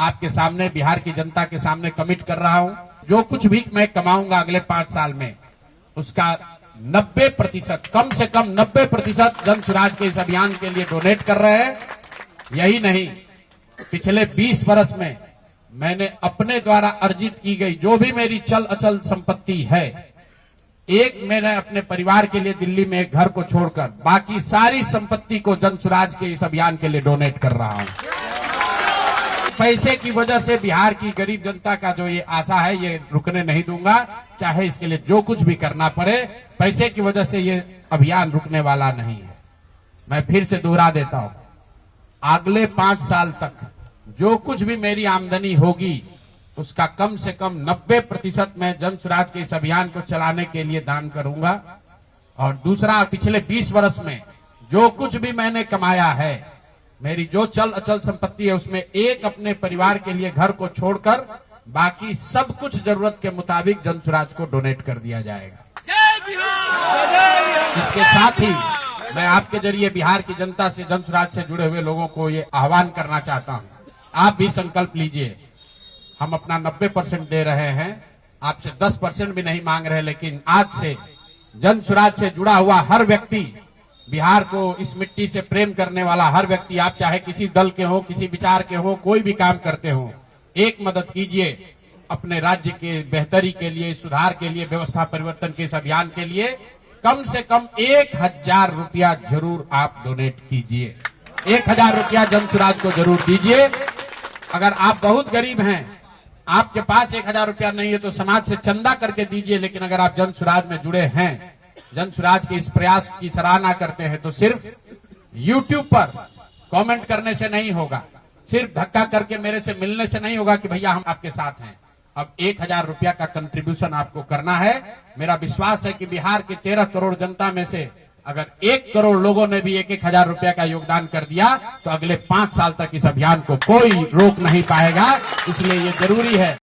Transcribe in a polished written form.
आपके सामने, बिहार की जनता के सामने कमिट कर रहा हूं। जो कुछ भी मैं कमाऊंगा अगले 5 साल में, उसका 90%, कम से कम 90% जन स्वराज के इस अभियान के लिए डोनेट कर रहे हैं। यही नहीं, पिछले 20 वर्ष में मैंने अपने द्वारा अर्जित की गई जो भी मेरी चल अचल संपत्ति है, एक मैंने अपने परिवार के लिए दिल्ली में एक घर को छोड़कर बाकी सारी संपत्ति को जन स्वराज के इस अभियान के लिए डोनेट कर रहा हूं। पैसे की वजह से बिहार की गरीब जनता का जो ये आशा है, ये रुकने नहीं दूंगा, चाहे इसके लिए जो कुछ भी करना पड़े। पैसे की वजह से ये अभियान रुकने वाला नहीं है। मैं फिर से दोहरा देता हूं, अगले 5 साल तक जो कुछ भी मेरी आमदनी होगी, उसका कम से कम 90% मैं जन स्वराज के इस अभियान को चलाने के लिए दान करूंगा। और दूसरा, पिछले 20 वर्ष में जो कुछ भी मैंने कमाया है, मेरी जो चल अचल संपत्ति है, उसमें एक अपने परिवार के लिए घर को छोड़कर बाकी सब कुछ जरूरत के मुताबिक जन स्वराज को डोनेट कर दिया जाएगा। इसके साथ ही मैं आपके जरिए बिहार की जनता से, जन स्वराज से जुड़े हुए लोगों को ये आह्वान करना चाहता हूं, आप भी संकल्प लीजिए। हम अपना 90% दे रहे हैं, आपसे 10% भी नहीं मांग रहे, लेकिन आज से जन स्वराज से जुड़ा हुआ हर व्यक्ति, बिहार को इस मिट्टी से प्रेम करने वाला हर व्यक्ति, आप चाहे किसी दल के हो, किसी विचार के हो, कोई भी काम करते हो, एक मदद कीजिए अपने राज्य के बेहतरी के लिए, सुधार के लिए, व्यवस्था परिवर्तन के इस अभियान के लिए। कम से कम 1000 रुपया जरूर आप डोनेट कीजिए। 1000 रुपया जन स्वराज को जरूर दीजिए। अगर आप बहुत गरीब हैं, आपके पास 1000 रुपया नहीं है, तो समाज से चंदा करके दीजिए। लेकिन अगर आप जन स्वराज में जुड़े हैं, जन स्वराज के इस प्रयास की सराहना करते हैं, तो सिर्फ YouTube पर कमेंट करने से नहीं होगा, सिर्फ धक्का करके मेरे से मिलने से नहीं होगा कि भैया हम आपके साथ हैं। अब 1000 रुपया का कंट्रीब्यूशन आपको करना है। मेरा विश्वास है कि बिहार के 13 करोड़ जनता में से अगर 1 करोड़ लोगों ने भी 1000 रुपया का योगदान कर दिया, तो अगले 5 साल तक इस अभियान को कोई रोक नहीं पाएगा। इसलिए ये जरूरी है।